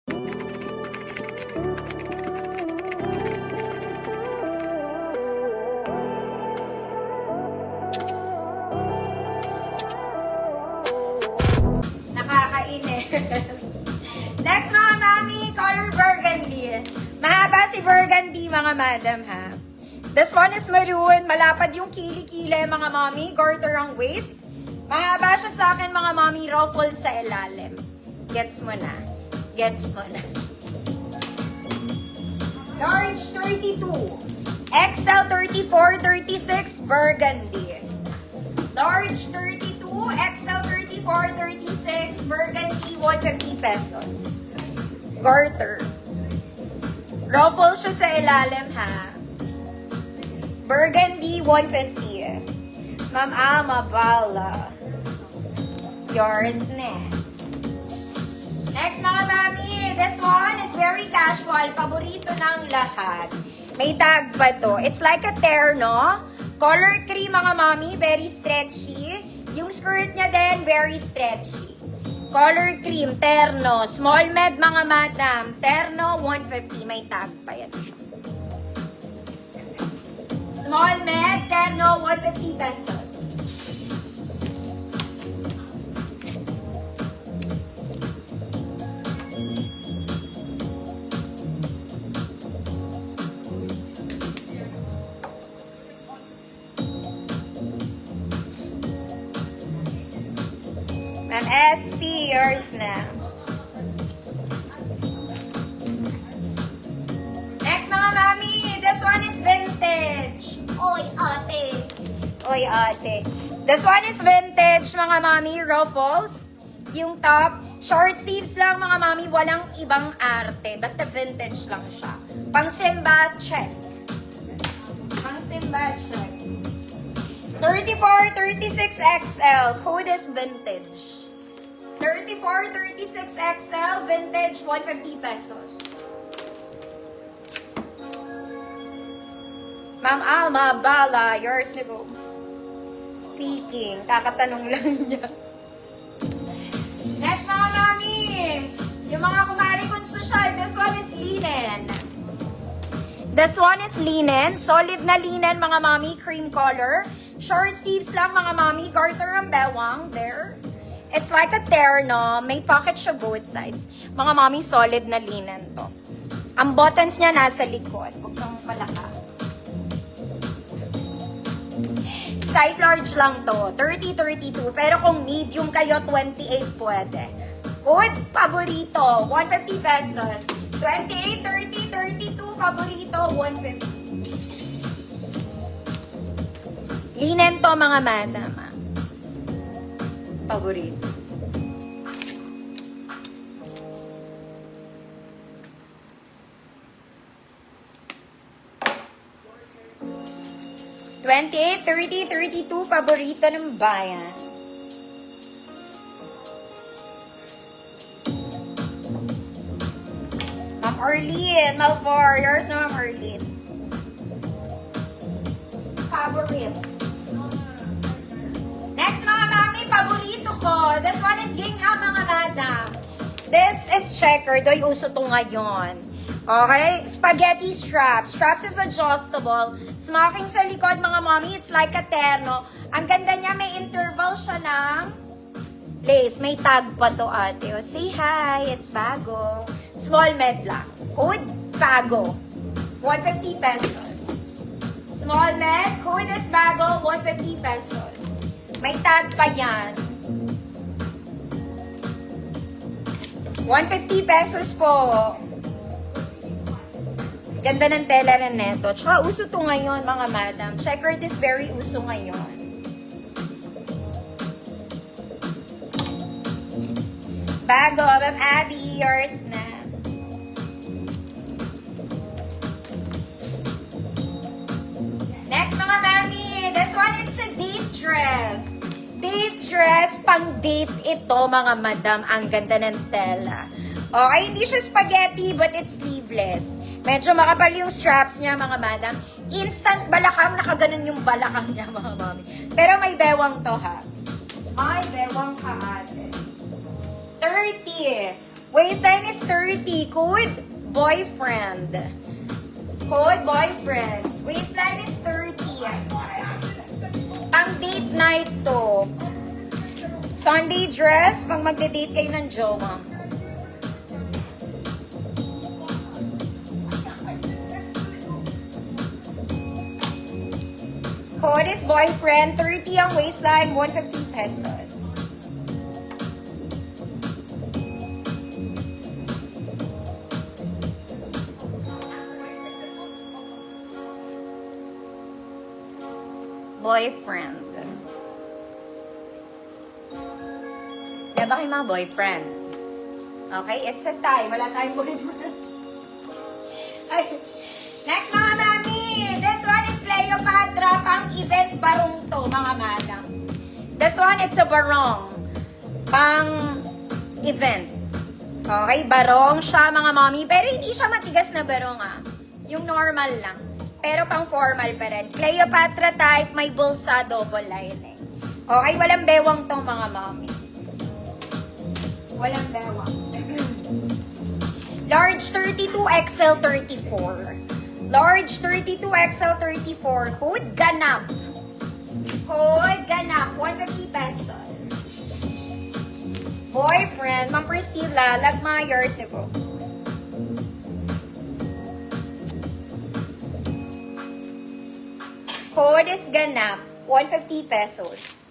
Nakakainis. Next mga mami, color burgundy. Mahaba si burgundy mga madam ha. This one is maroon. Malapad yung kili-kili mga mami. Garter ang waist. Mahaba siya sa akin mga mami. Ruffle sa ilalim. Gets mo na. Gets mo na. Large 32. XL 34, 36 burgundy. Large 32, XL 34, 36, burgundy, 150 pesos. Garter. Ruffle siya sa ilalim, ha? Burgundy, 150. Ma'am Amabala. Yours na. Next, mga mami. This one is very casual. Paborito ng lahat. May tag pa to. It's like a terno. Color cream mga mami, very stretchy. Yung skirt niya din, very stretchy. Color cream, terno. Small med mga madam. Terno, 150. May tag pa yan siya. Small med, terno, 150 pesos. Ma'am SP, yours na. Next mga mami, this one is vintage. Oy, ate. Oy, ate. This one is vintage mga mami, ruffles. Yung top, short sleeves lang mga mami, walang ibang arte. Basta vintage lang siya. Pang simba, check. Pang simba, check. 34, 36 XL, code is vintage. 34, 36 XL, vintage, 150 pesos. Ma'am Alma Bala, yours na po. Speaking, kakatanong lang niya. Next mga mami, yung mga kumari kong social, this one is linen. This one is linen, solid na linen mga mami, cream color. Short sleeves lang mga mami, garter ang bewang, there. It's like a terno, may pocket siya both sides. Mga mami, solid na linen to. Ang buttons niya nasa likod, huwag kang palaka. Size large lang to, 30-32, pero kung medium kayo, 28 pwede. Code, paborito, 150 pesos. 28, 30, 32, paborito, 150. Linen to mga madam. Paborito. $28, $30, $32, paborito ng bayan. Ma'am Arlene, Malvar, yours na Ma'am Arlene. Favorites. Next mga mami, paborito ko. This one is gingham mga madam. This is checkered. Doy, uso to ngayon. Okay? Spaghetti straps. Straps is adjustable. Smocking sa likod mga mami. It's like a terno. Ang ganda niya, may interval siya ng lace. May tag pa to ate. O, say hi. It's bago. Small med lang. Code, bago. 150 pesos. Small med. Code is bago. 150 pesos. May tag pa yan. 150 pesos po. Ganda ng tela rin neto. Tsaka uso to ngayon mga madam. Checkered is very uso ngayon. Bago, Ma'am Abby, yours na. Next mga mami, this one it's a date dress. Date dress, pang date ito mga madam. Ang ganda ng tela. Okay, hindi siya spaghetti but it's sleeveless. Medyo makapal yung straps niya mga madam. Instant balakang, nakaganon yung balakang niya mga mami. Pero may bewang to ha. May bewang ka ate. 30. Waistline is 30. Code boyfriend. Code boyfriend. Waistline is 30. Pang date night to. Sunday dress, pang magde-date kayo ng jowa. Code is boyfriend, 30 ang waistline, 150 pesos. Boyfriend. Diba kayo mga boyfriend? Okay, it's a tie. Wala tayong boyfriend. Ay. Next mga mami. This one is Cleopatra. Pang event barong to mga madam. This one, it's a barong. Pang event. Okay, barong siya mga mami. Pero hindi siya matigas na barong Yung normal lang. Pero pang formal pa rin. Cleopatra type, may bulsa, double lining. Okay, walang bewang tong mga mami. Walang bewang. Large 32, XL 34. Large 32, XL 34. Code ganap. Code ganap. 150 pesos. Boyfriend, Ma'am Priscilla, Lagmayers, diba? Code is ganap. 150 pesos.